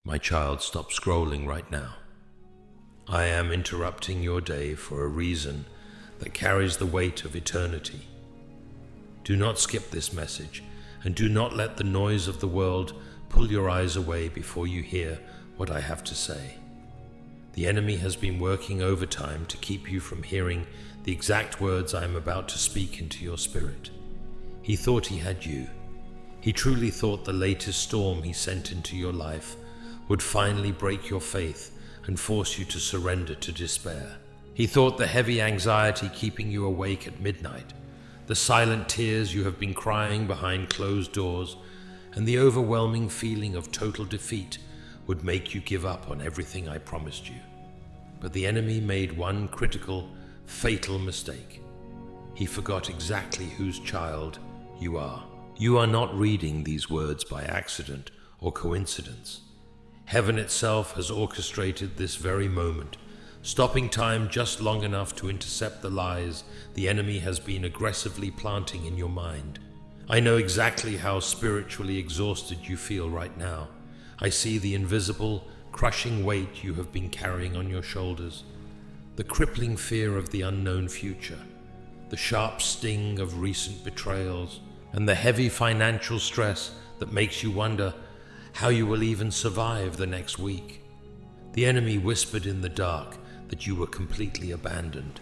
My child, stop scrolling right now. I am interrupting your day for a reason that carries the weight of eternity. Do not skip this message, and do not let the noise of the world pull your eyes away before you hear what I have to say. The enemy has been working overtime to keep you from hearing the exact words I am about to speak into your spirit. He thought he had you. He truly thought the latest storm he sent into your life would finally break your faith and force you to surrender to despair. He thought the heavy anxiety keeping you awake at midnight, the silent tears you have been crying behind closed doors, and the overwhelming feeling of total defeat would make you give up on everything I promised you. But the enemy made one critical, fatal mistake. He forgot exactly whose child you are. You are not reading these words by accident or coincidence. Heaven itself has orchestrated this very moment, stopping time just long enough to intercept the lies the enemy has been aggressively planting in your mind. I know exactly how spiritually exhausted you feel right now. I see the invisible, crushing weight you have been carrying on your shoulders, the crippling fear of the unknown future, the sharp sting of recent betrayals, and the heavy financial stress that makes you wonder how you will even survive the next week. The enemy whispered in the dark that you were completely abandoned,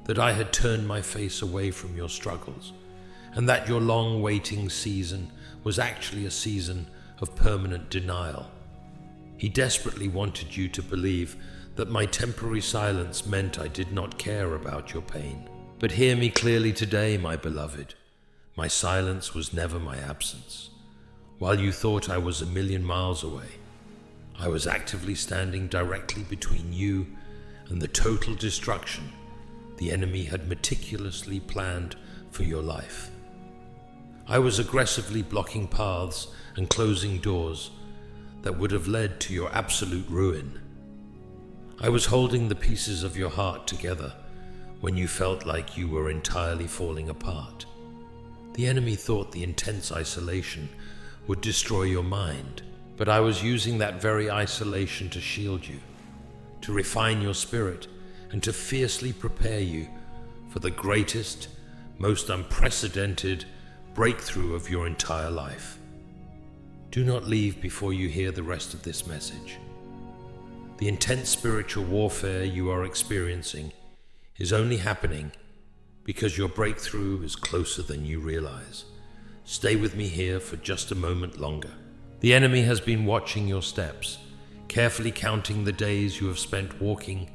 that I had turned my face away from your struggles, and that your long waiting season was actually a season of permanent denial. He desperately wanted you to believe that my temporary silence meant I did not care about your pain. But hear me clearly today, my beloved. My silence was never my absence. While you thought I was a million miles away, I was actively standing directly between you and the total destruction the enemy had meticulously planned for your life. I was aggressively blocking paths and closing doors that would have led to your absolute ruin. I was holding the pieces of your heart together when you felt like you were entirely falling apart. The enemy thought the intense isolation would destroy your mind, but I was using that very isolation to shield you, to refine your spirit, and to fiercely prepare you for the greatest, most unprecedented breakthrough of your entire life. Do not leave before you hear the rest of this message. The intense spiritual warfare you are experiencing is only happening because your breakthrough is closer than you realize. Stay with me here for just a moment longer. The enemy has been watching your steps, carefully counting the days you have spent walking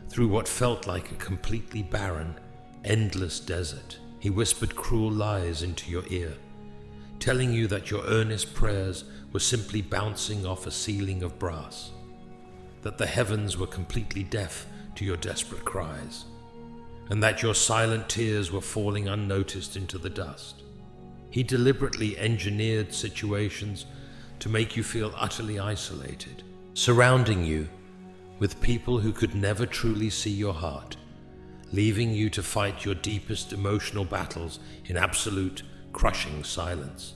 through what felt like a completely barren, endless desert. He whispered cruel lies into your ear, telling you that your earnest prayers were simply bouncing off a ceiling of brass, that the heavens were completely deaf to your desperate cries, and that your silent tears were falling unnoticed into the dust. He deliberately engineered situations to make you feel utterly isolated, surrounding you with people who could never truly see your heart, leaving you to fight your deepest emotional battles in absolute, crushing silence.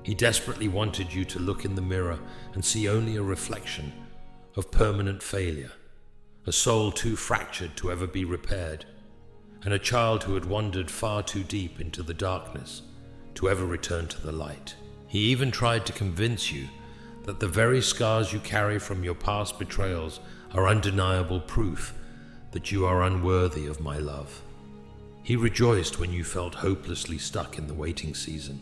He desperately wanted you to look in the mirror and see only a reflection of permanent failure, a soul too fractured to ever be repaired, and a child who had wandered far too deep into the darkness to ever return to the light. He even tried to convince you that the very scars you carry from your past betrayals are undeniable proof that you are unworthy of my love. He rejoiced when you felt hopelessly stuck in the waiting season,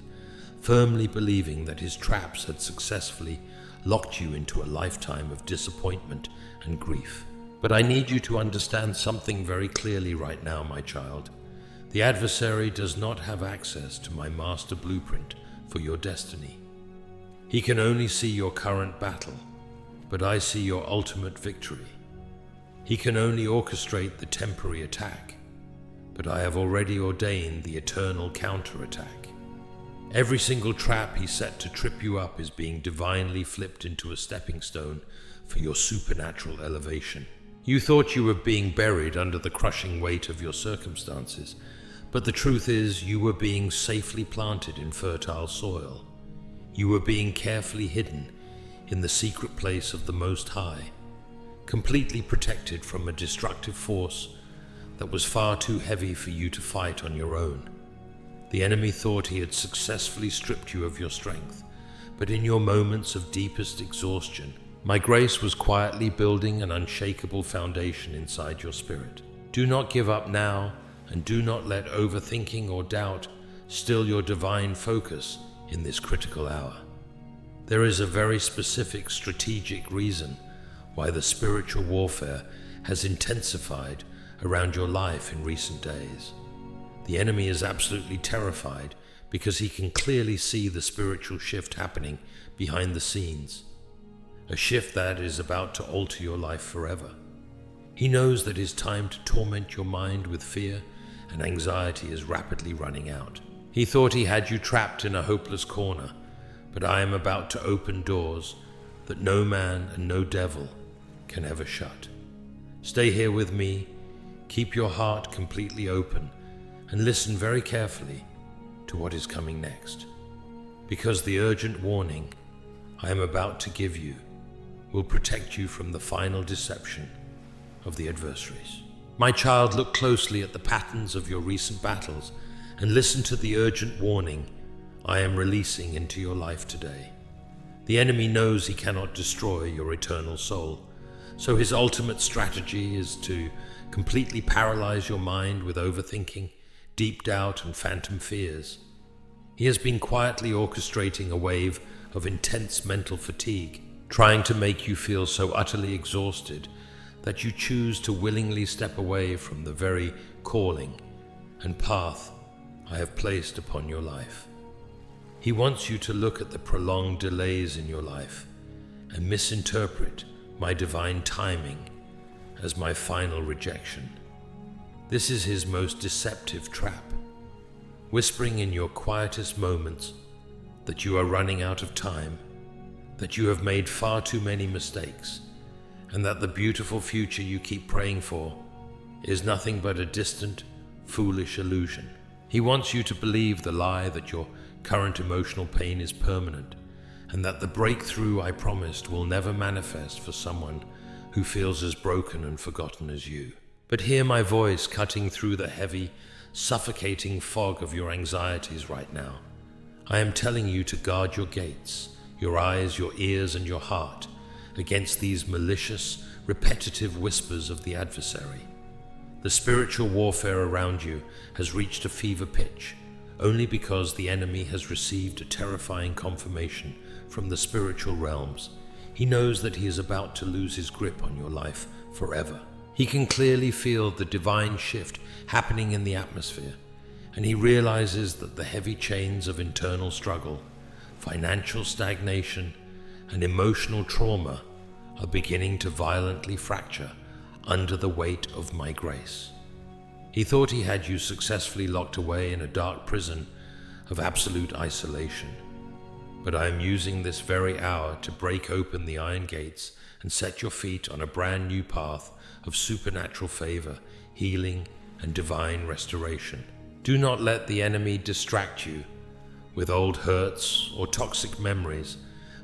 firmly believing that his traps had successfully locked you into a lifetime of disappointment and grief. But I need you to understand something very clearly right now, my child. The adversary does not have access to my master blueprint for your destiny. He can only see your current battle, but I see your ultimate victory. He can only orchestrate the temporary attack, but I have already ordained the eternal counterattack. Every single trap he set to trip you up is being divinely flipped into a stepping stone for your supernatural elevation. You thought you were being buried under the crushing weight of your circumstances, but the truth is you were being safely planted in fertile soil. You were being carefully hidden in the secret place of the Most High, completely protected from a destructive force that was far too heavy for you to fight on your own. The enemy thought he had successfully stripped you of your strength, but in your moments of deepest exhaustion, my grace was quietly building an unshakable foundation inside your spirit. Do not give up now, and do not let overthinking or doubt still your divine focus in this critical hour. There is a very specific strategic reason why the spiritual warfare has intensified around your life in recent days. The enemy is absolutely terrified because he can clearly see the spiritual shift happening behind the scenes, a shift that is about to alter your life forever. He knows that his time to torment your mind with fear and anxiety is rapidly running out. He thought he had you trapped in a hopeless corner, but I am about to open doors that no man and no devil can ever shut. Stay here with me, keep your heart completely open, and listen very carefully to what is coming next, because the urgent warning I am about to give you will protect you from the final deception of the adversaries. My child, look closely at the patterns of your recent battles and listen to the urgent warning I am releasing into your life today. The enemy knows he cannot destroy your eternal soul, so his ultimate strategy is to completely paralyze your mind with overthinking, deep doubt, and phantom fears. He has been quietly orchestrating a wave of intense mental fatigue, trying to make you feel so utterly exhausted that you choose to willingly step away from the very calling and path I have placed upon your life. He wants you to look at the prolonged delays in your life and misinterpret my divine timing as my final rejection. This is his most deceptive trap, whispering in your quietest moments that you are running out of time, that you have made far too many mistakes, and that the beautiful future you keep praying for is nothing but a distant, foolish illusion. He wants you to believe the lie that your current emotional pain is permanent, and that the breakthrough I promised will never manifest for someone who feels as broken and forgotten as you. But hear my voice cutting through the heavy, suffocating fog of your anxieties right now. I am telling you to guard your gates, your eyes, your ears, and your heart against these malicious, repetitive whispers of the adversary. The spiritual warfare around you has reached a fever pitch only because the enemy has received a terrifying confirmation from the spiritual realms. He knows that he is about to lose his grip on your life forever. He can clearly feel the divine shift happening in the atmosphere, and he realizes that the heavy chains of internal struggle, financial stagnation, and emotional trauma are beginning to violently fracture under the weight of my grace. He thought he had you successfully locked away in a dark prison of absolute isolation, but I am using this very hour to break open the iron gates and set your feet on a brand new path of supernatural favor, healing, and divine restoration. Do not let the enemy distract you with old hurts or toxic memories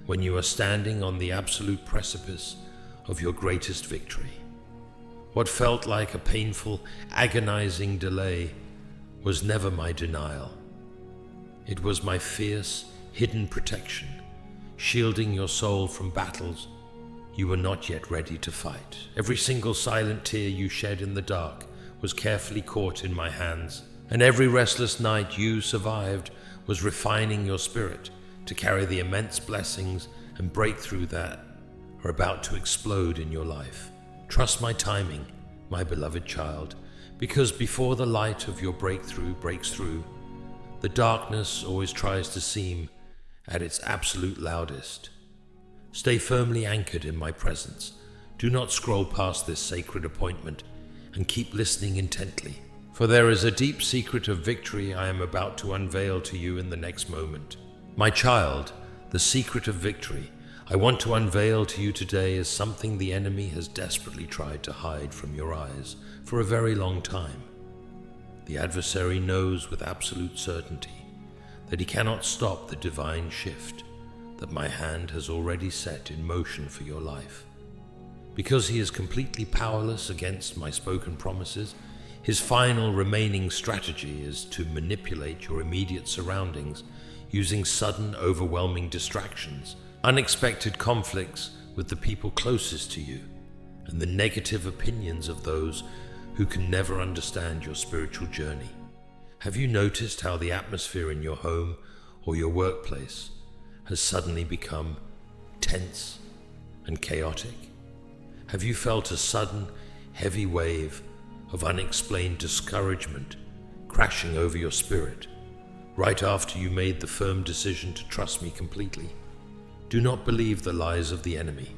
when you are standing on the absolute precipice of your greatest victory. What felt like a painful, agonizing delay was never my denial. It was my fierce, hidden protection, shielding your soul from battles you were not yet ready to fight. Every single silent tear you shed in the dark was carefully caught in my hands, and every restless night you survived was refining your spirit to carry the immense blessings and breakthrough that are about to explode in your life. Trust my timing, my beloved child, because before the light of your breakthrough breaks through, the darkness always tries to seem at its absolute loudest. Stay firmly anchored in my presence. Do not scroll past this sacred appointment, and keep listening intently, for there is a deep secret of victory I am about to unveil to you in the next moment. My child, the secret of victory I want to unveil to you today is something the enemy has desperately tried to hide from your eyes for a very long time. The adversary knows with absolute certainty that he cannot stop the divine shift that my hand has already set in motion for your life. Because he is completely powerless against my spoken promises, his final remaining strategy is to manipulate your immediate surroundings using sudden, overwhelming distractions, unexpected conflicts with the people closest to you, and the negative opinions of those who can never understand your spiritual journey. Have you noticed how the atmosphere in your home or your workplace has suddenly become tense and chaotic? Have you felt a sudden, heavy wave of unexplained discouragement crashing over your spirit right after you made the firm decision to trust me completely? Do not believe the lies of the enemy.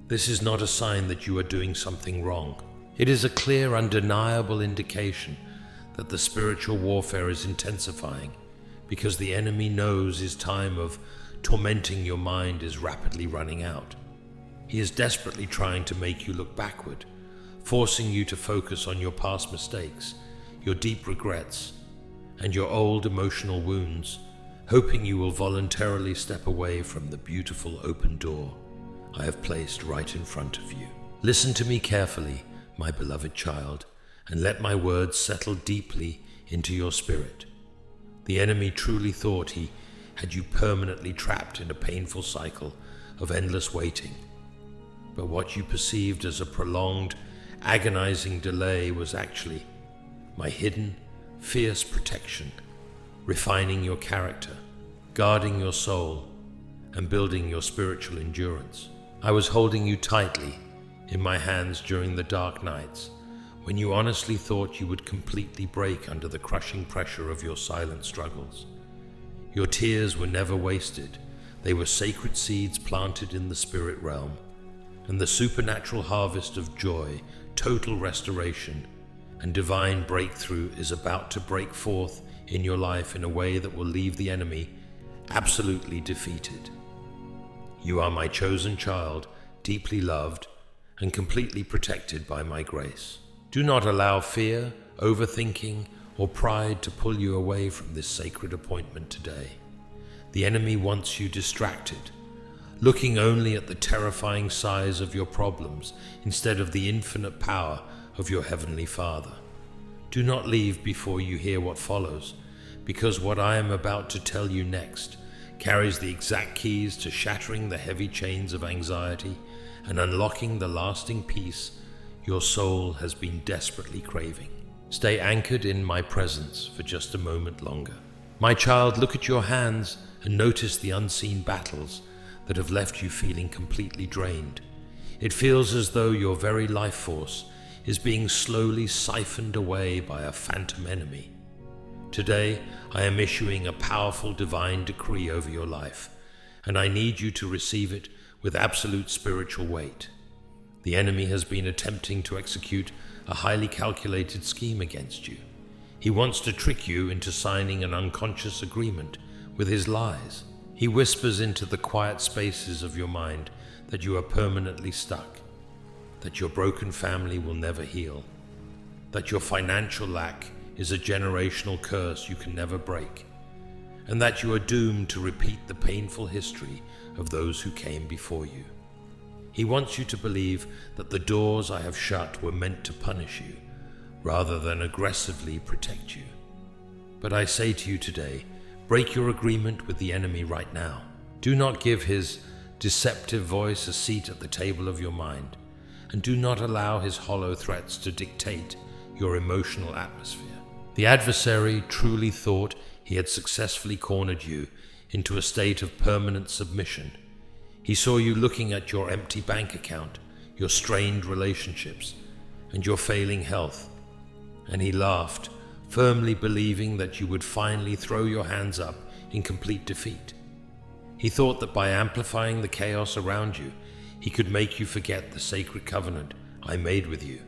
This is not a sign that you are doing something wrong. It is a clear, undeniable indication that the spiritual warfare is intensifying because the enemy knows his time of tormenting your mind is rapidly running out. He is desperately trying to make you look backward, forcing you to focus on your past mistakes, your deep regrets, and your old emotional wounds, hoping you will voluntarily step away from the beautiful open door I have placed right in front of you. Listen to me carefully, my beloved child, and let my words settle deeply into your spirit. The enemy truly thought he had you permanently trapped in a painful cycle of endless waiting. But what you perceived as a prolonged, agonizing delay was actually my hidden, fierce protection, refining your character, guarding your soul, and building your spiritual endurance. I was holding you tightly in my hands during the dark nights, when you honestly thought you would completely break under the crushing pressure of your silent struggles. Your tears were never wasted. They were sacred seeds planted in the spirit realm, and the supernatural harvest of joy, total restoration, and divine breakthrough is about to break forth in your life in a way that will leave the enemy absolutely defeated. You are my chosen child, deeply loved, and completely protected by my grace. Do not allow fear, overthinking, or pride to pull you away from this sacred appointment today. The enemy wants you distracted, looking only at the terrifying size of your problems instead of the infinite power of your Heavenly Father. Do not leave before you hear what follows, because what I am about to tell you next carries the exact keys to shattering the heavy chains of anxiety and unlocking the lasting peace your soul has been desperately craving. Stay anchored in my presence for just a moment longer. My child, look at your hands and notice the unseen battles that have left you feeling completely drained. It feels as though your very life force is being slowly siphoned away by a phantom enemy. Today, I am issuing a powerful divine decree over your life, and I need you to receive it with absolute spiritual weight. The enemy has been attempting to execute a highly calculated scheme against you. He wants to trick you into signing an unconscious agreement with his lies. He whispers into the quiet spaces of your mind that you are permanently stuck, that your broken family will never heal, that your financial lack is a generational curse you can never break, and that you are doomed to repeat the painful history of those who came before you. He wants you to believe that the doors I have shut were meant to punish you, rather than aggressively protect you. But I say to you today, break your agreement with the enemy right now. Do not give his deceptive voice a seat at the table of your mind, and do not allow his hollow threats to dictate your emotional atmosphere. The adversary truly thought he had successfully cornered you into a state of permanent submission. He saw you looking at your empty bank account, your strained relationships, and your failing health, and he laughed, firmly believing that you would finally throw your hands up in complete defeat. He thought that by amplifying the chaos around you, he could make you forget the sacred covenant I made with you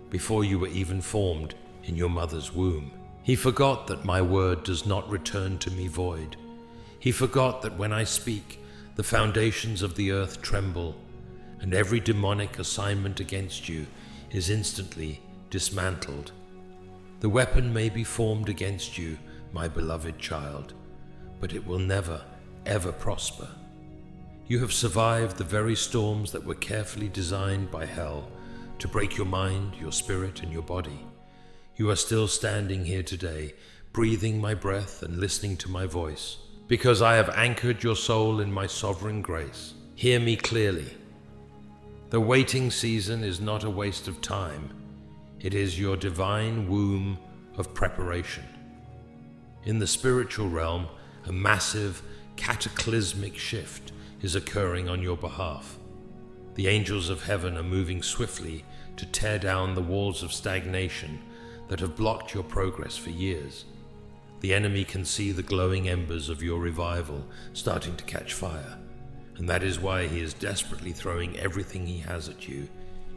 before you were even formed in your mother's womb. He forgot that my word does not return to me void. He forgot that when I speak, the foundations of the earth tremble, and every demonic assignment against you is instantly dismantled. The weapon may be formed against you, my beloved child, but it will never, ever prosper. You have survived the very storms that were carefully designed by hell to break your mind, your spirit, and your body. You are still standing here today, breathing my breath and listening to my voice, because I have anchored your soul in my sovereign grace. Hear me clearly. The waiting season is not a waste of time. It is your divine womb of preparation. In the spiritual realm, a massive, cataclysmic shift is occurring on your behalf. The angels of heaven are moving swiftly to tear down the walls of stagnation that have blocked your progress for years. The enemy can see the glowing embers of your revival starting to catch fire, and that is why he is desperately throwing everything he has at you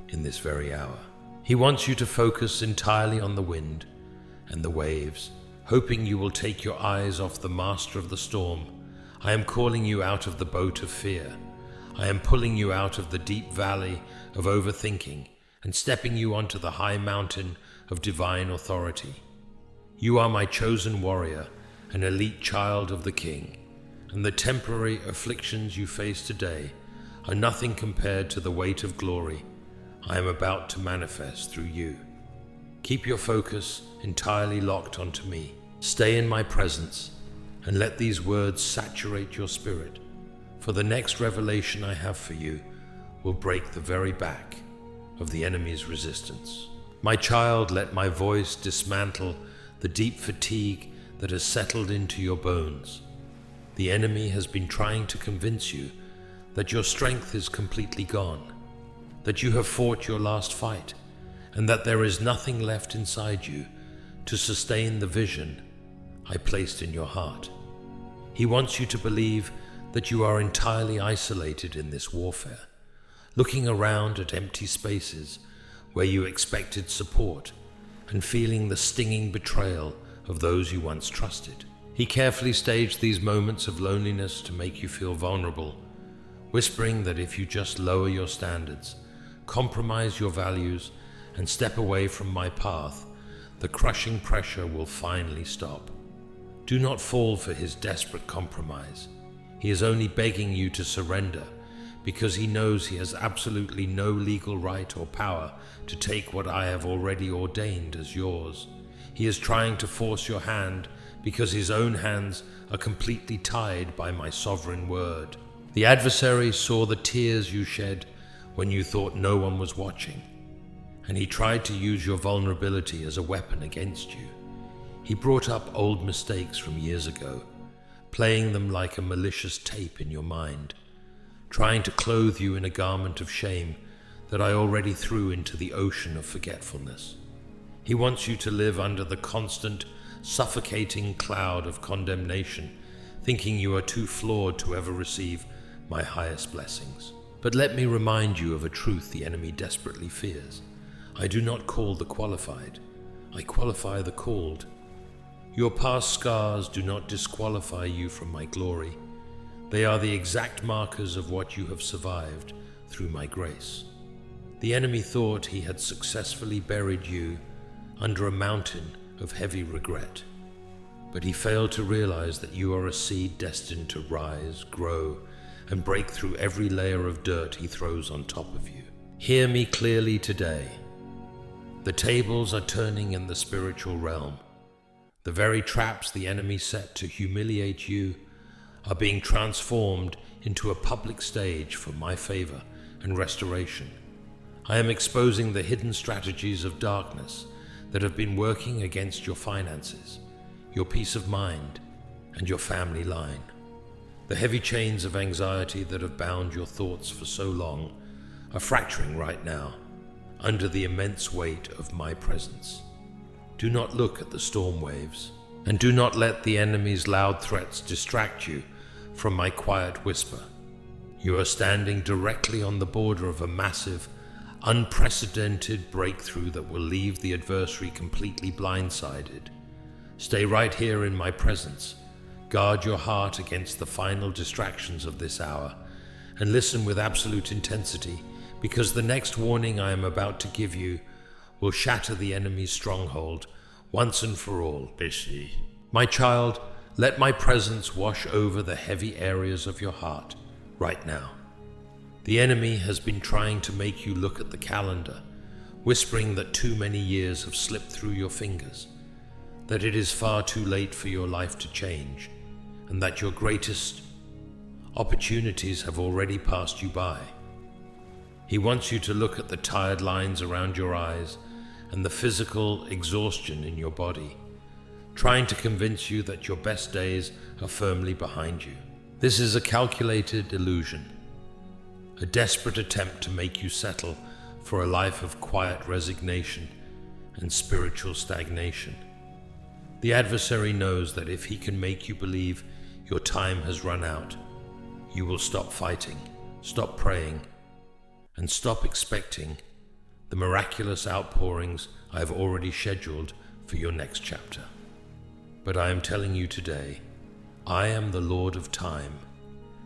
in this very hour. He wants you to focus entirely on the wind and the waves, hoping you will take your eyes off the master of the storm. I am calling you out of the boat of fear. I am pulling you out of the deep valley of overthinking and stepping you onto the high mountain of divine authority. You are my chosen warrior, an elite child of the King, and the temporary afflictions you face today are nothing compared to the weight of glory I am about to manifest through you. Keep your focus entirely locked onto me. Stay in my presence and let these words saturate your spirit, for the next revelation I have for you will break the very back of the enemy's resistance. My child, let my voice dismantle the deep fatigue that has settled into your bones. The enemy has been trying to convince you that your strength is completely gone, that you have fought your last fight, and that there is nothing left inside you to sustain the vision I placed in your heart. He wants you to believe that you are entirely isolated in this warfare, looking around at empty spaces where you expected support and feeling the stinging betrayal of those you once trusted. He carefully staged these moments of loneliness to make you feel vulnerable, whispering that if you just lower your standards, compromise your values, and step away from my path, the crushing pressure will finally stop. Do not fall for his desperate compromise. He is only begging you to surrender because he knows he has absolutely no legal right or power to take what I have already ordained as yours. He is trying to force your hand because his own hands are completely tied by my sovereign word. The adversary saw the tears you shed when you thought no one was watching, and he tried to use your vulnerability as a weapon against you. He brought up old mistakes from years ago, playing them like a malicious tape in your mind, trying to clothe you in a garment of shame that I already threw into the ocean of forgetfulness. He wants you to live under the constant, suffocating cloud of condemnation, thinking you are too flawed to ever receive my highest blessings. But let me remind you of a truth the enemy desperately fears. I do not call the qualified, I qualify the called. Your past scars do not disqualify you from my glory. They are the exact markers of what you have survived through my grace. The enemy thought he had successfully buried you under a mountain of heavy regret, but he failed to realize that you are a seed destined to rise, grow, and break through every layer of dirt he throws on top of you. Hear me clearly today. The tables are turning in the spiritual realm. The very traps the enemy set to humiliate you are being transformed into a public stage for my favor and restoration. I am exposing the hidden strategies of darkness that have been working against your finances, your peace of mind, and your family line. The heavy chains of anxiety that have bound your thoughts for so long are fracturing right now under the immense weight of my presence. Do not look at the storm waves, and do not let the enemy's loud threats distract you from my quiet whisper. You are standing directly on the border of a massive, unprecedented breakthrough that will leave the adversary completely blindsided. Stay right here in my presence. Guard your heart against the final distractions of this hour, and listen with absolute intensity, because the next warning I am about to give you will shatter the enemy's stronghold once and for all. My child, let my presence wash over the heavy areas of your heart right now. The enemy has been trying to make you look at the calendar, whispering that too many years have slipped through your fingers, that it is far too late for your life to change, and that your greatest opportunities have already passed you by. He wants you to look at the tired lines around your eyes and the physical exhaustion in your body, trying to convince you that your best days are firmly behind you. This is a calculated illusion, a desperate attempt to make you settle for a life of quiet resignation and spiritual stagnation. The adversary knows that if he can make you believe your time has run out, you will stop fighting, stop praying, and stop expecting the miraculous outpourings I have already scheduled for your next chapter. But I am telling you today, I am the Lord of time,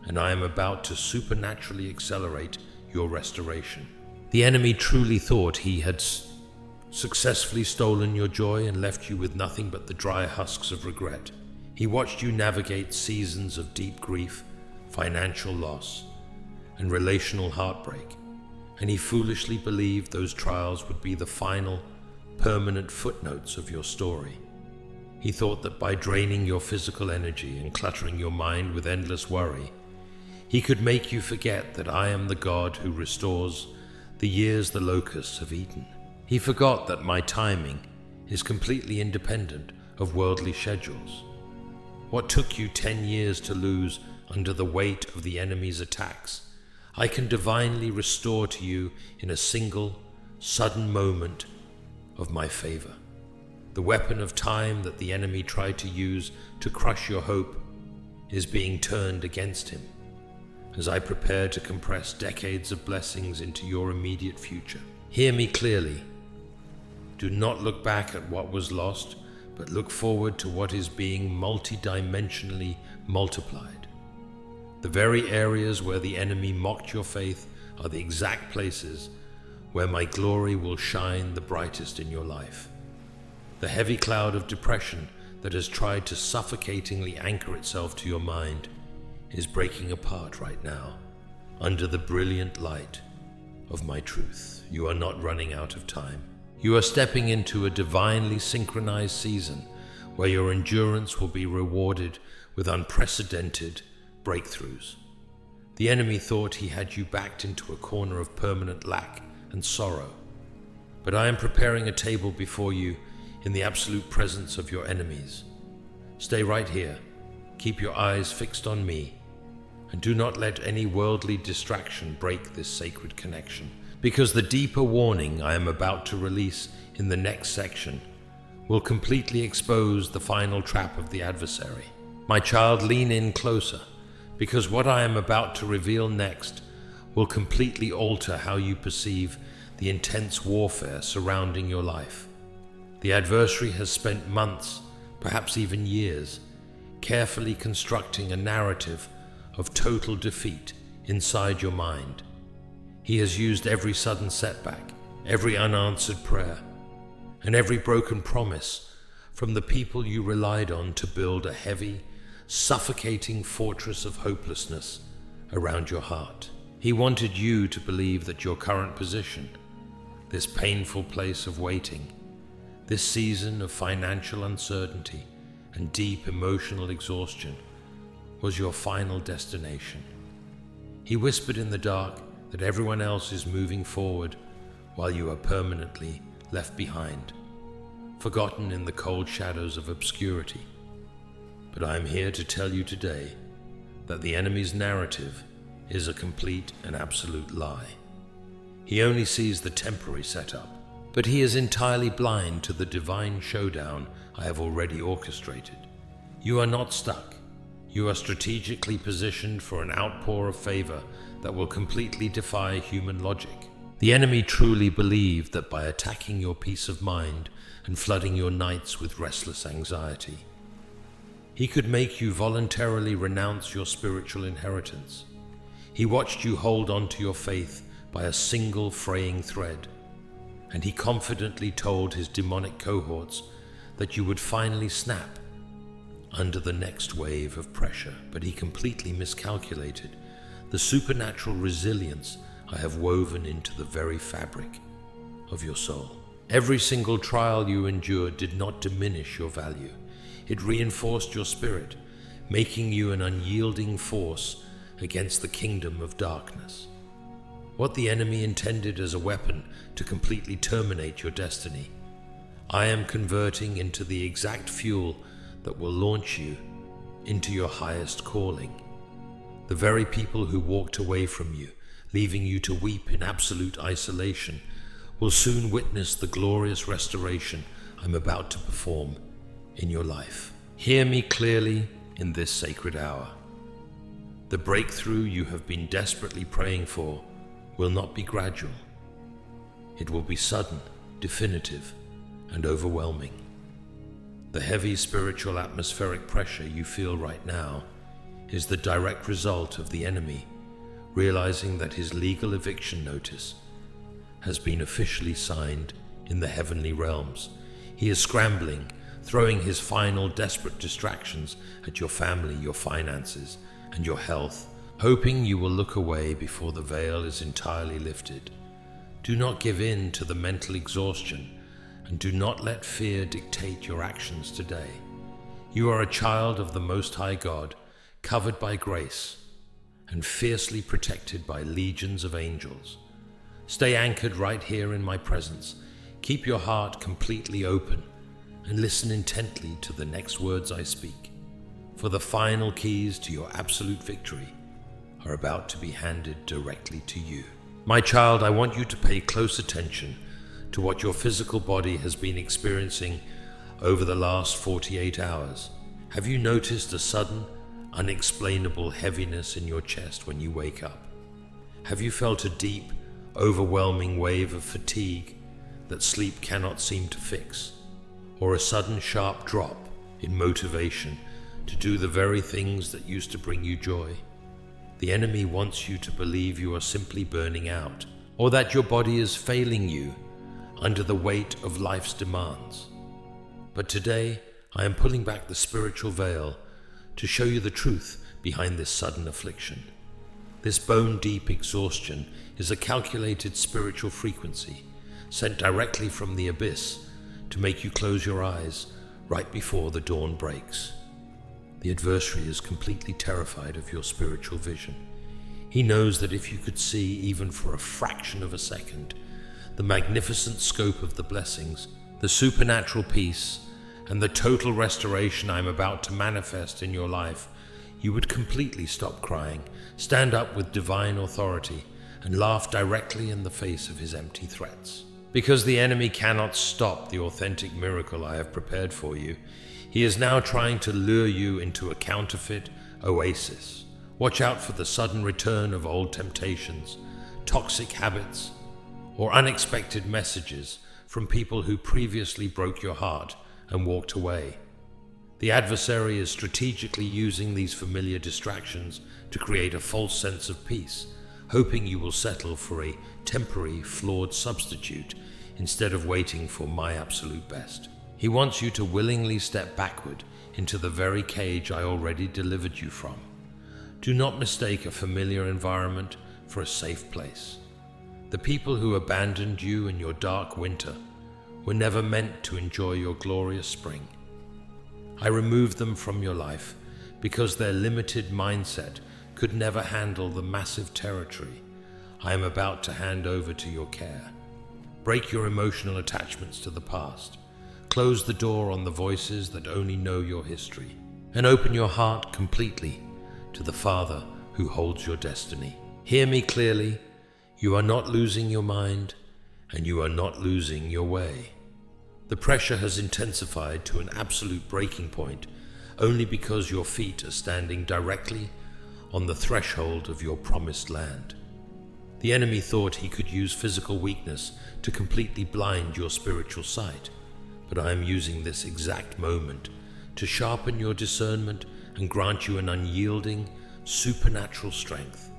and I am about to supernaturally accelerate your restoration. The enemy truly thought he had successfully stolen your joy and left you with nothing but the dry husks of regret. He watched you navigate seasons of deep grief, financial loss, and relational heartbreak, and he foolishly believed those trials would be the final, permanent footnotes of your story. He thought that by draining your physical energy and cluttering your mind with endless worry, he could make you forget that I am the God who restores the years the locusts have eaten. He forgot that my timing is completely independent of worldly schedules. What took you 10 years to lose under the weight of the enemy's attacks, I can divinely restore to you in a single, sudden moment of my favor. The weapon of time that the enemy tried to use to crush your hope is being turned against him, as I prepare to compress decades of blessings into your immediate future. Hear me clearly. Do not look back at what was lost, but look forward to what is being multidimensionally multiplied. The very areas where the enemy mocked your faith are the exact places where my glory will shine the brightest in your life. The heavy cloud of depression that has tried to suffocatingly anchor itself to your mind is breaking apart right now under the brilliant light of my truth. You are not running out of time. You are stepping into a divinely synchronized season where your endurance will be rewarded with unprecedented breakthroughs. The enemy thought he had you backed into a corner of permanent lack and sorrow, but I am preparing a table before you in the absolute presence of your enemies. Stay right here, keep your eyes fixed on me, and do not let any worldly distraction break this sacred connection, because the deeper warning I am about to release in the next section will completely expose the final trap of the adversary. My child, lean in closer, because what I am about to reveal next will completely alter how you perceive the intense warfare surrounding your life. The adversary has spent months, perhaps even years, carefully constructing a narrative of total defeat inside your mind. He has used every sudden setback, every unanswered prayer, and every broken promise from the people you relied on to build a heavy, suffocating fortress of hopelessness around your heart. He wanted you to believe that your current position, this painful place of waiting, this season of financial uncertainty and deep emotional exhaustion, was your final destination. He whispered in the dark that everyone else is moving forward while you are permanently left behind, forgotten in the cold shadows of obscurity. But I am here to tell you today that the enemy's narrative is a complete and absolute lie. He only sees the temporary setup, but he is entirely blind to the divine showdown I have already orchestrated. You are not stuck. You are strategically positioned for an outpour of favor that will completely defy human logic. The enemy truly believed that by attacking your peace of mind and flooding your nights with restless anxiety, he could make you voluntarily renounce your spiritual inheritance. He watched you hold on to your faith by a single fraying thread, and he confidently told his demonic cohorts that you would finally snap, under the next wave of pressure, but he completely miscalculated the supernatural resilience I have woven into the very fabric of your soul. Every single trial you endured did not diminish your value. It reinforced your spirit, making you an unyielding force against the kingdom of darkness. What the enemy intended as a weapon to completely terminate your destiny, I am converting into the exact fuel that will launch you into your highest calling. The very people who walked away from you, leaving you to weep in absolute isolation, will soon witness the glorious restoration I'm about to perform in your life. Hear me clearly in this sacred hour. The breakthrough you have been desperately praying for will not be gradual. It will be sudden, definitive, and overwhelming. The heavy spiritual atmospheric pressure you feel right now is the direct result of the enemy realizing that his legal eviction notice has been officially signed in the heavenly realms. He is scrambling, throwing his final desperate distractions at your family, your finances, and your health, hoping you will look away before the veil is entirely lifted. Do not give in to the mental exhaustion, and do not let fear dictate your actions today. You are a child of the Most High God, covered by grace, and fiercely protected by legions of angels. Stay anchored right here in my presence. Keep your heart completely open and listen intently to the next words I speak, for the final keys to your absolute victory are about to be handed directly to you. My child, I want you to pay close attention to what your physical body has been experiencing over the last 48 hours. Have you noticed a sudden, unexplainable heaviness in your chest when you wake up? Have you felt a deep, overwhelming wave of fatigue that sleep cannot seem to fix, or a sudden sharp drop in motivation to do the very things that used to bring you joy? The enemy wants you to believe you are simply burning out, or that your body is failing you under the weight of life's demands. But today, I am pulling back the spiritual veil to show you the truth behind this sudden affliction. This bone-deep exhaustion is a calculated spiritual frequency sent directly from the abyss to make you close your eyes right before the dawn breaks. The adversary is completely terrified of your spiritual vision. He knows that if you could see, even for a fraction of a second, the magnificent scope of the blessings, the supernatural peace, and the total restoration I am about to manifest in your life, you would completely stop crying, stand up with divine authority, and laugh directly in the face of his empty threats. Because the enemy cannot stop the authentic miracle I have prepared for you, he is now trying to lure you into a counterfeit oasis. Watch out for the sudden return of old temptations, toxic habits, or unexpected messages from people who previously broke your heart and walked away. The adversary is strategically using these familiar distractions to create a false sense of peace, hoping you will settle for a temporary, flawed substitute instead of waiting for my absolute best. He wants you to willingly step backward into the very cage I already delivered you from. Do not mistake a familiar environment for a safe place. The people who abandoned you in your dark winter were never meant to enjoy your glorious spring. I removed them from your life because their limited mindset could never handle the massive territory I am about to hand over to your care. Break your emotional attachments to the past. Close the door on the voices that only know your history, and open your heart completely to the Father who holds your destiny. Hear me clearly. You are not losing your mind, and you are not losing your way. The pressure has intensified to an absolute breaking point only because your feet are standing directly on the threshold of your promised land. The enemy thought he could use physical weakness to completely blind your spiritual sight, but I am using this exact moment to sharpen your discernment and grant you an unyielding, supernatural strength.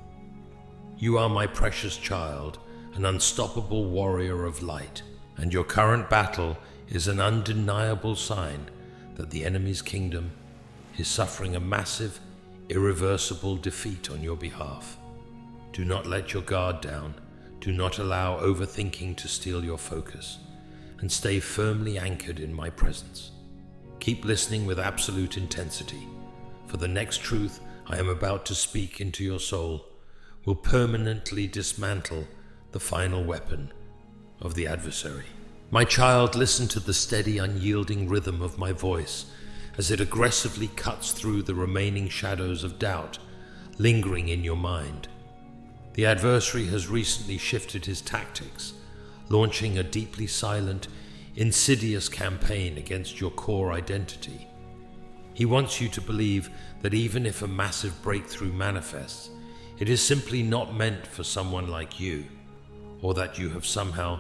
You are my precious child, an unstoppable warrior of light, and your current battle is an undeniable sign that the enemy's kingdom is suffering a massive, irreversible defeat on your behalf. Do not let your guard down. Do not allow overthinking to steal your focus, and stay firmly anchored in my presence. Keep listening with absolute intensity, for the next truth I am about to speak into your soul will permanently dismantle the final weapon of the adversary. My child, listen to the steady, unyielding rhythm of my voice as it aggressively cuts through the remaining shadows of doubt lingering in your mind. The adversary has recently shifted his tactics, launching a deeply silent, insidious campaign against your core identity. He wants you to believe that even if a massive breakthrough manifests, it is simply not meant for someone like you, or that you have somehow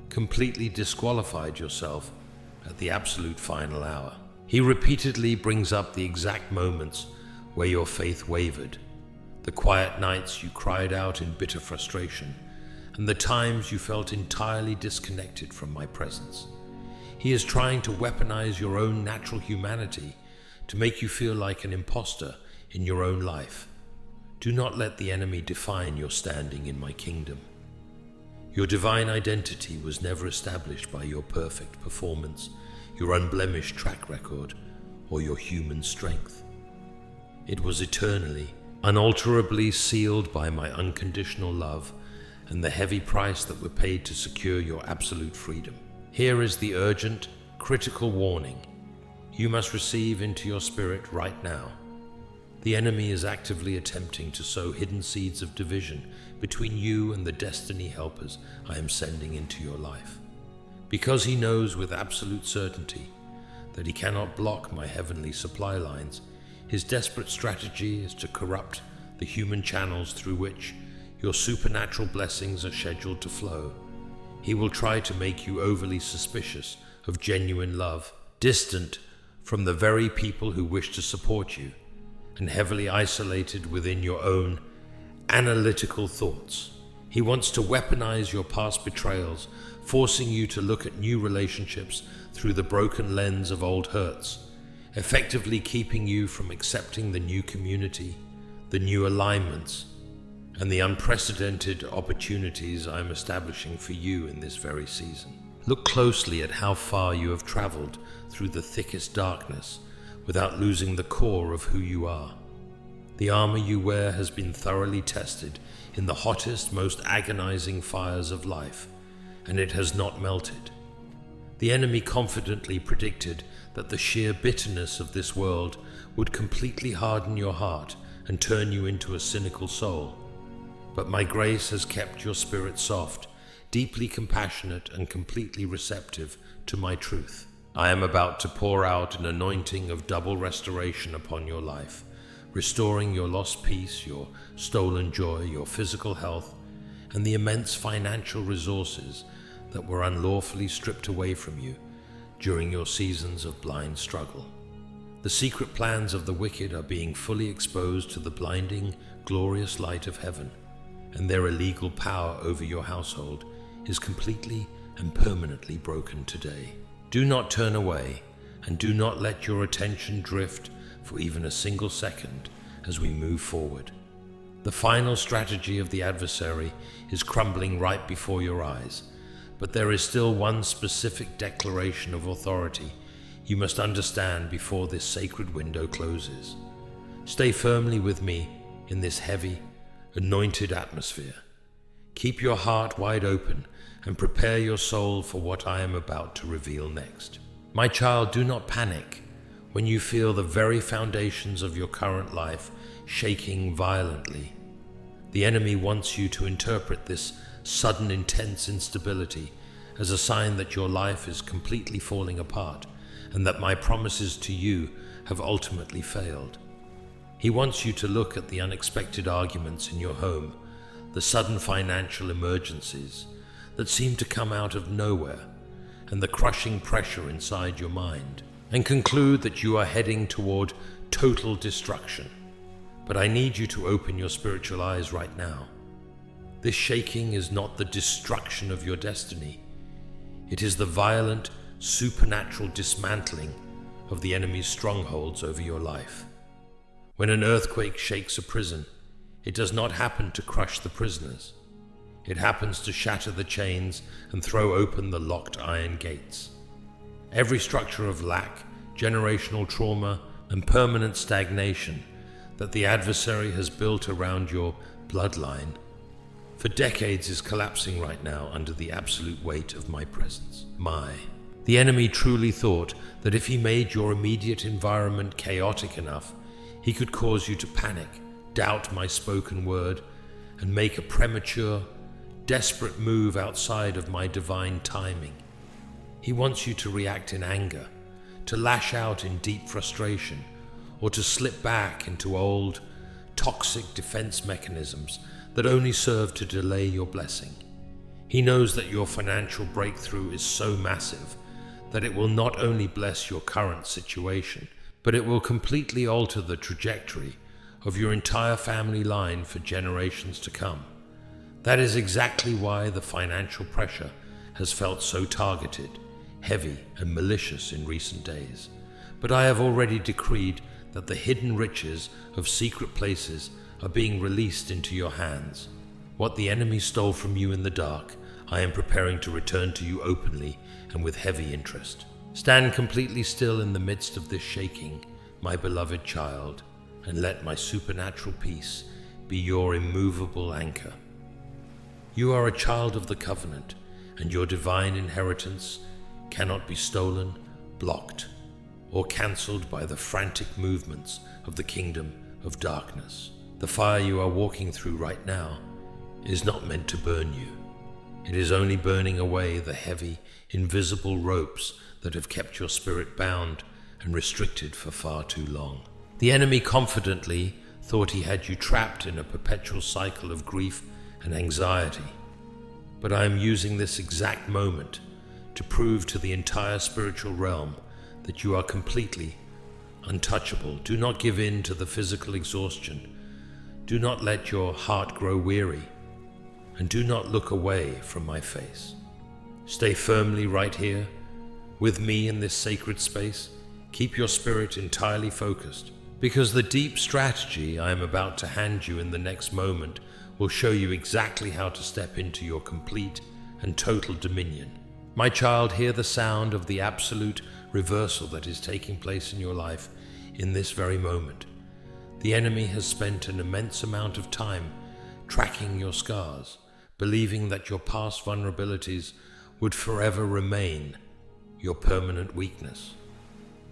completely disqualified yourself at the absolute final hour. He repeatedly brings up the exact moments where your faith wavered, the quiet nights you cried out in bitter frustration, and the times you felt entirely disconnected from my presence. He is trying to weaponize your own natural humanity to make you feel like an imposter in your own life. Do not let the enemy define your standing in my kingdom. Your divine identity was never established by your perfect performance, your unblemished track record, or your human strength. It was eternally, unalterably sealed by my unconditional love and the heavy price that were paid to secure your absolute freedom. Here is the urgent, critical warning you must receive into your spirit right now. The enemy is actively attempting to sow hidden seeds of division between you and the destiny helpers I am sending into your life. Because he knows with absolute certainty that he cannot block my heavenly supply lines, his desperate strategy is to corrupt the human channels through which your supernatural blessings are scheduled to flow. He will try to make you overly suspicious of genuine love, distant from the very people who wish to support you, and heavily isolated within your own analytical thoughts. He wants to weaponize your past betrayals, forcing you to look at new relationships through the broken lens of old hurts, effectively keeping you from accepting the new community, the new alignments, and the unprecedented opportunities I am establishing for you in this very season. Look closely at how far you have traveled through the thickest darkness without losing the core of who you are. The armor you wear has been thoroughly tested in the hottest, most agonizing fires of life, and it has not melted. The enemy confidently predicted that the sheer bitterness of this world would completely harden your heart and turn you into a cynical soul. But my grace has kept your spirit soft, deeply compassionate, and completely receptive to my truth. I am about to pour out an anointing of double restoration upon your life, restoring your lost peace, your stolen joy, your physical health, and the immense financial resources that were unlawfully stripped away from you during your seasons of blind struggle. The secret plans of the wicked are being fully exposed to the blinding, glorious light of heaven, and their illegal power over your household is completely and permanently broken today. Do not turn away, and do not let your attention drift for even a single second as we move forward. The final strategy of the adversary is crumbling right before your eyes, but there is still one specific declaration of authority you must understand before this sacred window closes. Stay firmly with me in this heavy, anointed atmosphere. Keep your heart wide open and prepare your soul for what I am about to reveal next. My child, do not panic when you feel the very foundations of your current life shaking violently. The enemy wants you to interpret this sudden, intense instability as a sign that your life is completely falling apart and that my promises to you have ultimately failed. He wants you to look at the unexpected arguments in your home, the sudden financial emergencies that seem to come out of nowhere, and the crushing pressure inside your mind, and conclude that you are heading toward total destruction. But I need you to open your spiritual eyes right now. This shaking is not the destruction of your destiny. It is the violent, supernatural dismantling of the enemy's strongholds over your life. When an earthquake shakes a prison, it does not happen to crush the prisoners. It happens to shatter the chains and throw open the locked iron gates. Every structure of lack, generational trauma, and permanent stagnation that the adversary has built around your bloodline for decades is collapsing right now under the absolute weight of my presence. The enemy truly thought that if he made your immediate environment chaotic enough, he could cause you to panic, doubt my spoken word, and make a premature, desperate move outside of my divine timing. He wants you to react in anger, to lash out in deep frustration, or to slip back into old, toxic defense mechanisms that only serve to delay your blessing. He knows that your financial breakthrough is so massive that it will not only bless your current situation, but it will completely alter the trajectory of your entire family line for generations to come. That is exactly why the financial pressure has felt so targeted, heavy, and malicious in recent days. But I have already decreed that the hidden riches of secret places are being released into your hands. What the enemy stole from you in the dark, I am preparing to return to you openly and with heavy interest. Stand completely still in the midst of this shaking, my beloved child, and let my supernatural peace be your immovable anchor. You are a child of the covenant, and your divine inheritance cannot be stolen, blocked, or cancelled by the frantic movements of the kingdom of darkness. The fire you are walking through right now is not meant to burn you. It is only burning away the heavy, invisible ropes that have kept your spirit bound and restricted for far too long. The enemy confidently thought he had you trapped in a perpetual cycle of grief and anxiety. But I am using this exact moment to prove to the entire spiritual realm that you are completely untouchable. Do not give in to the physical exhaustion. Do not let your heart grow weary, and do not look away from my face. Stay firmly right here with me in this sacred space. Keep your spirit entirely focused, because the deep strategy I am about to hand you in the next moment will show you exactly how to step into your complete and total dominion. My child, hear the sound of the absolute reversal that is taking place in your life in this very moment. The enemy has spent an immense amount of time tracking your scars, believing that your past vulnerabilities would forever remain your permanent weakness.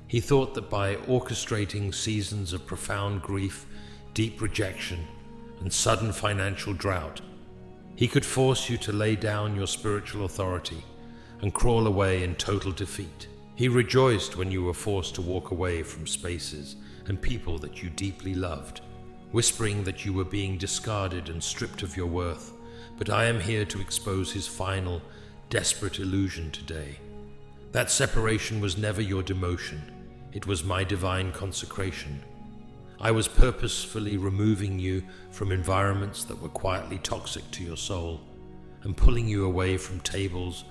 He thought that by orchestrating seasons of profound grief, deep rejection, and sudden financial drought, he could force you to lay down your spiritual authority and crawl away in total defeat. He rejoiced when you were forced to walk away from spaces and people that you deeply loved, whispering that you were being discarded and stripped of your worth. But I am here to expose his final, desperate illusion today. That separation was never your demotion. It was my divine consecration. I was purposefully removing you from environments that were quietly toxic to your soul and pulling you away from tables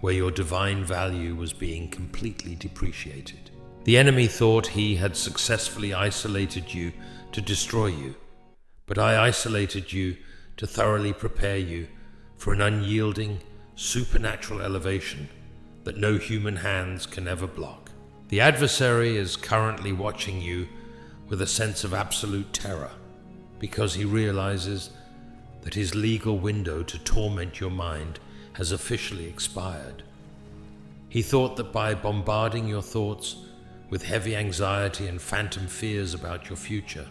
where your divine value was being completely depreciated. The enemy thought he had successfully isolated you to destroy you, but I isolated you to thoroughly prepare you for an unyielding, supernatural elevation that no human hands can ever block. The adversary is currently watching you with a sense of absolute terror because he realizes that his legal window to torment your mind has officially expired. He thought that by bombarding your thoughts with heavy anxiety and phantom fears about your future,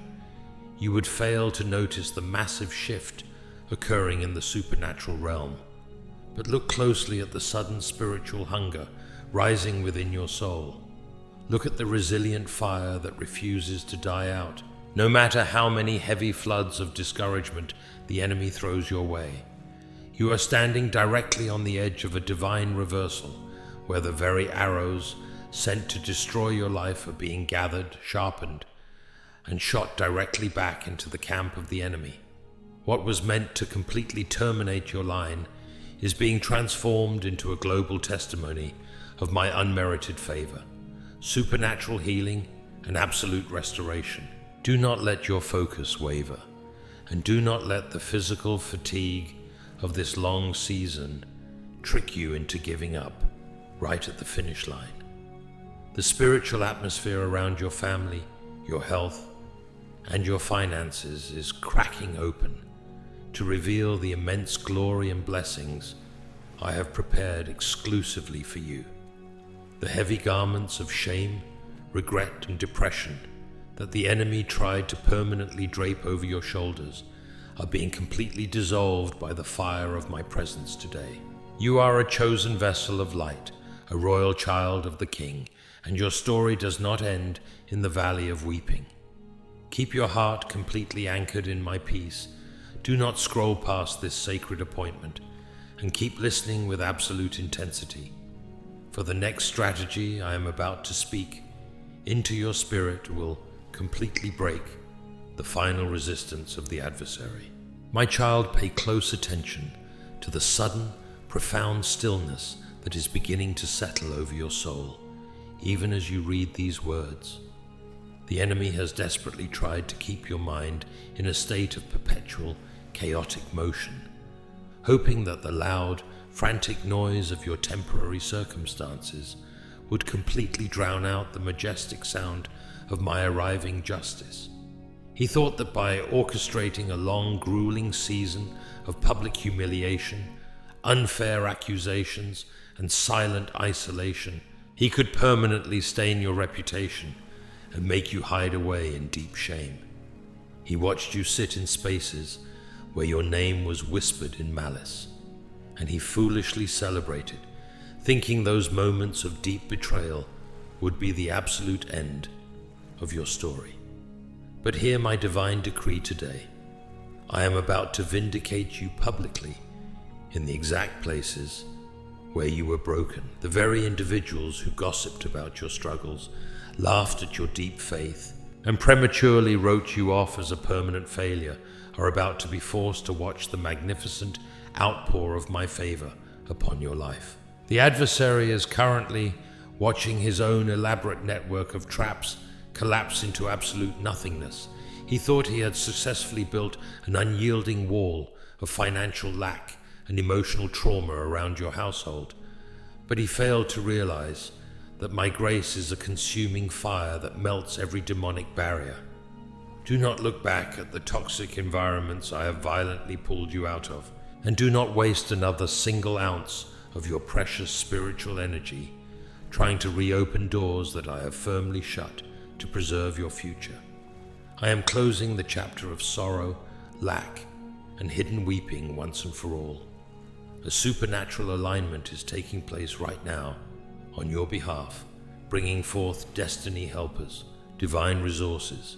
you would fail to notice the massive shift occurring in the supernatural realm. But look closely at the sudden spiritual hunger rising within your soul. Look at the resilient fire that refuses to die out, no matter how many heavy floods of discouragement the enemy throws your way. You are standing directly on the edge of a divine reversal, where the very arrows sent to destroy your life are being gathered, sharpened, and shot directly back into the camp of the enemy. What was meant to completely terminate your line is being transformed into a global testimony of my unmerited favor. supernatural healing, and absolute restoration. Do not let your focus waver, and do not let the physical fatigue of this long season trick you into giving up right at the finish line. The spiritual atmosphere around your family, your health, and your finances is cracking open to reveal the immense glory and blessings I have prepared exclusively for you. The heavy garments of shame, regret, and depression that the enemy tried to permanently drape over your shoulders are being completely dissolved by the fire of my presence today. You are a chosen vessel of light, a royal child of the King, and your story does not end in the valley of weeping. Keep your heart completely anchored in my peace. Do not scroll past this sacred appointment, and keep listening with absolute intensity. For the next strategy I am about to speak into your spirit will completely break the final resistance of the adversary. My child, pay close attention to the sudden, profound stillness that is beginning to settle over your soul, even as you read these words. The enemy has desperately tried to keep your mind in a state of perpetual, chaotic motion, hoping that the loud, frantic noise of your temporary circumstances would completely drown out the majestic sound of my arriving justice. He thought that by orchestrating a long, grueling season of public humiliation, unfair accusations, and silent isolation, he could permanently stain your reputation and make you hide away in deep shame. He watched you sit in spaces where your name was whispered in malice, and he foolishly celebrated, thinking those moments of deep betrayal would be the absolute end of your story. But hear my divine decree today. I am about to vindicate you publicly in the exact places where you were broken. The very individuals who gossiped about your struggles, laughed at your deep faith, and prematurely wrote you off as a permanent failure are about to be forced to watch the magnificent outpour of my favor upon your life. The adversary is currently watching his own elaborate network of traps collapse into absolute nothingness. He thought he had successfully built an unyielding wall of financial lack and emotional trauma around your household, but he failed to realize that my grace is a consuming fire that melts every demonic barrier. Do not look back at the toxic environments I have violently pulled you out of, and do not waste another single ounce of your precious spiritual energy trying to reopen doors that I have firmly shut to preserve your future. I am closing the chapter of sorrow, lack, and hidden weeping once and for all. A supernatural alignment is taking place right now on your behalf, bringing forth destiny helpers, divine resources,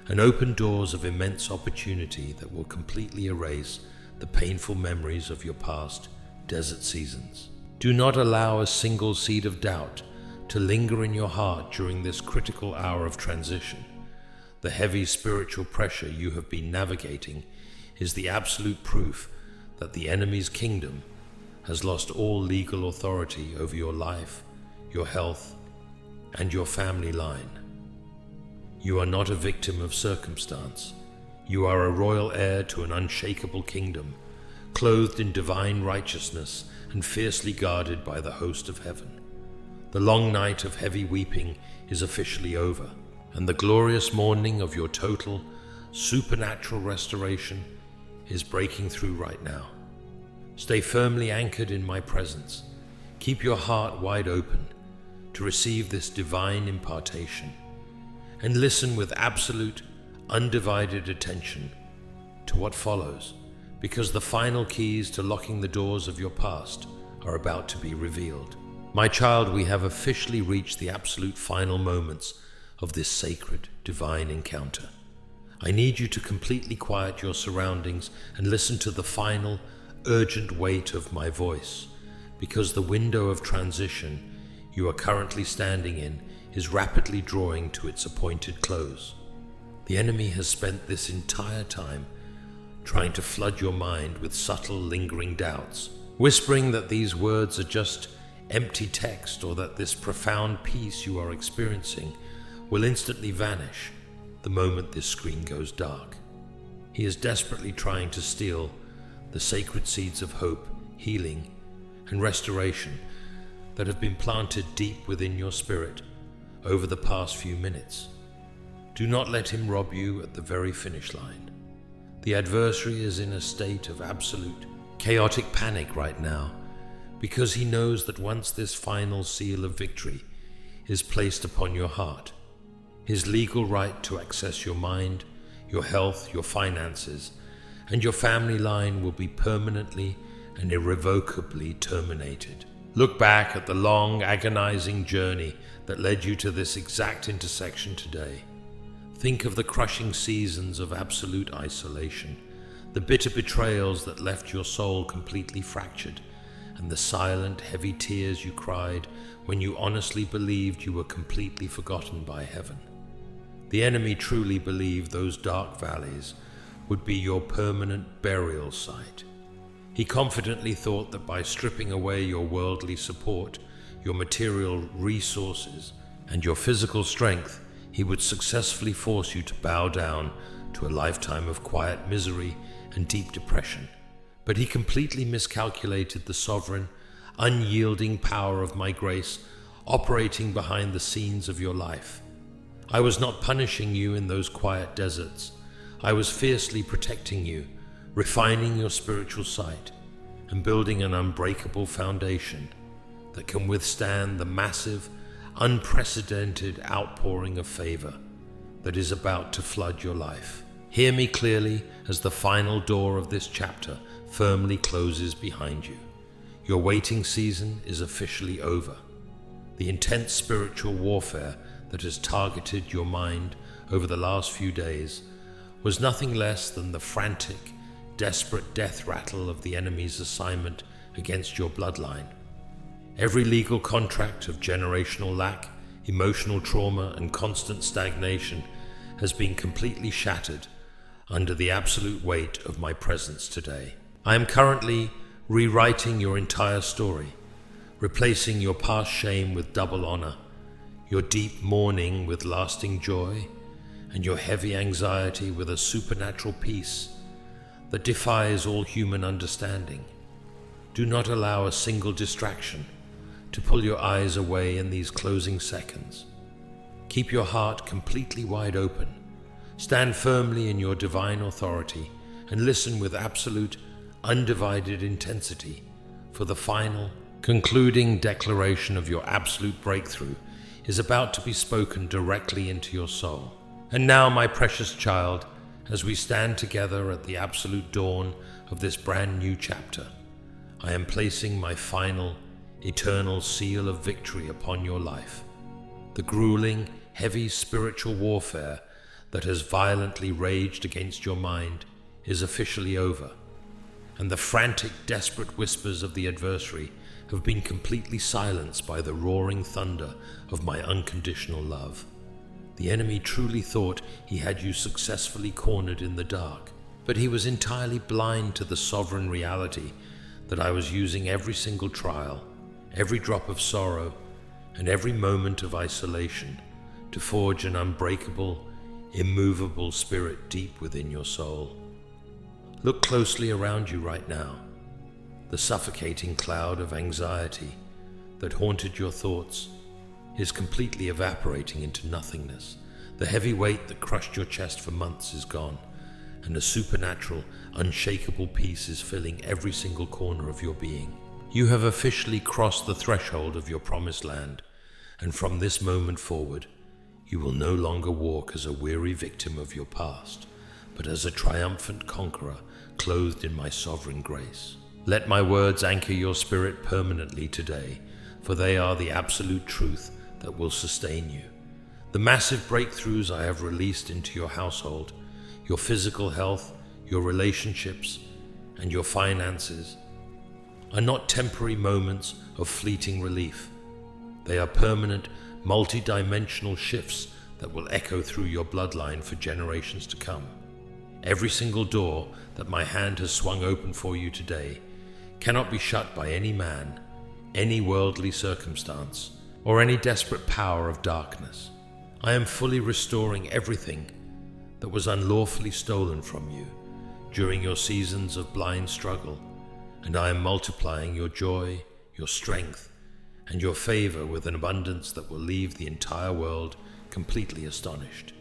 and open doors of immense opportunity that will completely erase the painful memories of your past desert seasons. Do not allow a single seed of doubt to linger in your heart during this critical hour of transition. The heavy spiritual pressure you have been navigating is the absolute proof that the enemy's kingdom has lost all legal authority over your life, your health, and your family line. You are not a victim of circumstance. You are a royal heir to an unshakable kingdom, clothed in divine righteousness and fiercely guarded by the host of heaven. The long night of heavy weeping is officially over, and the glorious morning of your total, supernatural restoration is breaking through right now. Stay firmly anchored in my presence. Keep your heart wide open to receive this divine impartation, and listen with absolute, undivided attention to what follows, because the final keys to locking the doors of your past are about to be revealed. My child, we have officially reached the absolute final moments of this sacred, divine encounter. I need you to completely quiet your surroundings and listen to the final, urgent weight of my voice, because the window of transition you are currently standing in is rapidly drawing to its appointed close. The enemy has spent this entire time trying to flood your mind with subtle, lingering doubts, whispering that these words are just empty text or that this profound peace you are experiencing will instantly vanish the moment this screen goes dark. He is desperately trying to steal the sacred seeds of hope, healing, and restoration that have been planted deep within your spirit over the past few minutes. Do not let him rob you at the very finish line. The adversary is in a state of absolute, chaotic panic right now because he knows that once this final seal of victory is placed upon your heart, his legal right to access your mind, your health, your finances, and your family line will be permanently and irrevocably terminated. Look back at the long, agonizing journey that led you to this exact intersection today. Think of the crushing seasons of absolute isolation, the bitter betrayals that left your soul completely fractured, and the silent, heavy tears you cried when you honestly believed you were completely forgotten by heaven. The enemy truly believed those dark valleys would be your permanent burial site. He confidently thought that by stripping away your worldly support, your material resources, and your physical strength, he would successfully force you to bow down to a lifetime of quiet misery and deep depression. But he completely miscalculated the sovereign, unyielding power of my grace operating behind the scenes of your life. I was not punishing you in those quiet deserts. I was fiercely protecting you, refining your spiritual sight, and building an unbreakable foundation that can withstand the massive, unprecedented outpouring of favor that is about to flood your life. Hear me clearly as the final door of this chapter firmly closes behind you. Your waiting season is officially over. The intense spiritual warfare that has targeted your mind over the last few days was nothing less than the frantic, desperate death rattle of the enemy's assignment against your bloodline. Every legal contract of generational lack, emotional trauma, and constant stagnation has been completely shattered under the absolute weight of my presence today. I am currently rewriting your entire story, replacing your past shame with double honor, your deep mourning with lasting joy, and your heavy anxiety with a supernatural peace that defies all human understanding. Do not allow a single distraction to pull your eyes away in these closing seconds. Keep your heart completely wide open. Stand firmly in your divine authority and listen with absolute, undivided intensity for the final, concluding declaration of your absolute breakthrough is about to be spoken directly into your soul. And now, my precious child, as we stand together at the absolute dawn of this brand new chapter, I am placing my final, eternal seal of victory upon your life. The grueling, heavy spiritual warfare that has violently raged against your mind is officially over, and the frantic, desperate whispers of the adversary have been completely silenced by the roaring thunder of my unconditional love. The enemy truly thought he had you successfully cornered in the dark, but he was entirely blind to the sovereign reality that I was using every single trial, every drop of sorrow, and every moment of isolation to forge an unbreakable, immovable spirit deep within your soul. Look closely around you right now. The suffocating cloud of anxiety that haunted your thoughts is completely evaporating into nothingness. The heavy weight that crushed your chest for months is gone, and a supernatural, unshakable peace is filling every single corner of your being. You have officially crossed the threshold of your promised land, and from this moment forward, you will no longer walk as a weary victim of your past, but as a triumphant conqueror clothed in my sovereign grace. Let my words anchor your spirit permanently today, for they are the absolute truth that will sustain you. The massive breakthroughs I have released into your household, your physical health, your relationships, and your finances are not temporary moments of fleeting relief. They are permanent, multi-dimensional shifts that will echo through your bloodline for generations to come. Every single door that my hand has swung open for you today cannot be shut by any man, any worldly circumstance or any desperate power of darkness. I am fully restoring everything that was unlawfully stolen from you during your seasons of blind struggle, and I am multiplying your joy, your strength, and your favor with an abundance that will leave the entire world completely astonished.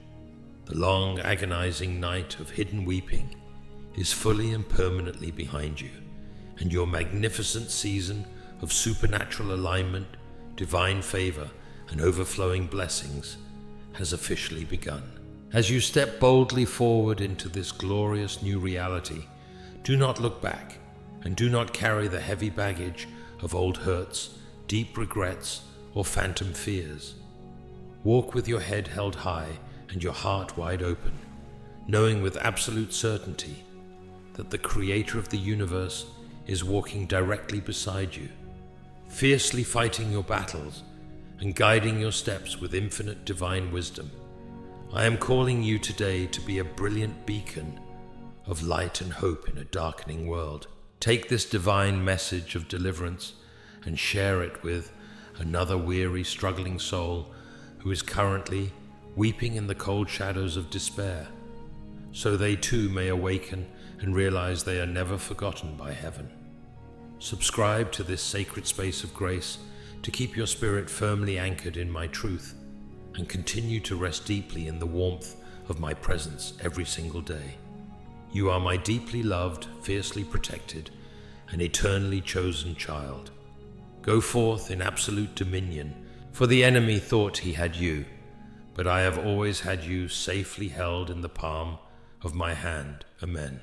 The long, agonizing night of hidden weeping is fully and permanently behind you, and your magnificent season of supernatural alignment, divine favor, and overflowing blessings has officially begun. As you step boldly forward into this glorious new reality, do not look back, and do not carry the heavy baggage of old hurts, deep regrets, or phantom fears. Walk with your head held high and your heart wide open, knowing with absolute certainty that the Creator of the universe is walking directly beside you, fiercely fighting your battles and guiding your steps with infinite divine wisdom. I am calling you today to be a brilliant beacon of light and hope in a darkening world. Take this divine message of deliverance and share it with another weary, struggling soul who is currently weeping in the cold shadows of despair, so they too may awaken and realize they are never forgotten by heaven. Subscribe to this sacred space of grace to keep your spirit firmly anchored in my truth, and continue to rest deeply in the warmth of my presence every single day. You are my deeply loved, fiercely protected, and eternally chosen child. Go forth in absolute dominion, for the enemy thought he had you, but I have always had you safely held in the palm of my hand. Amen.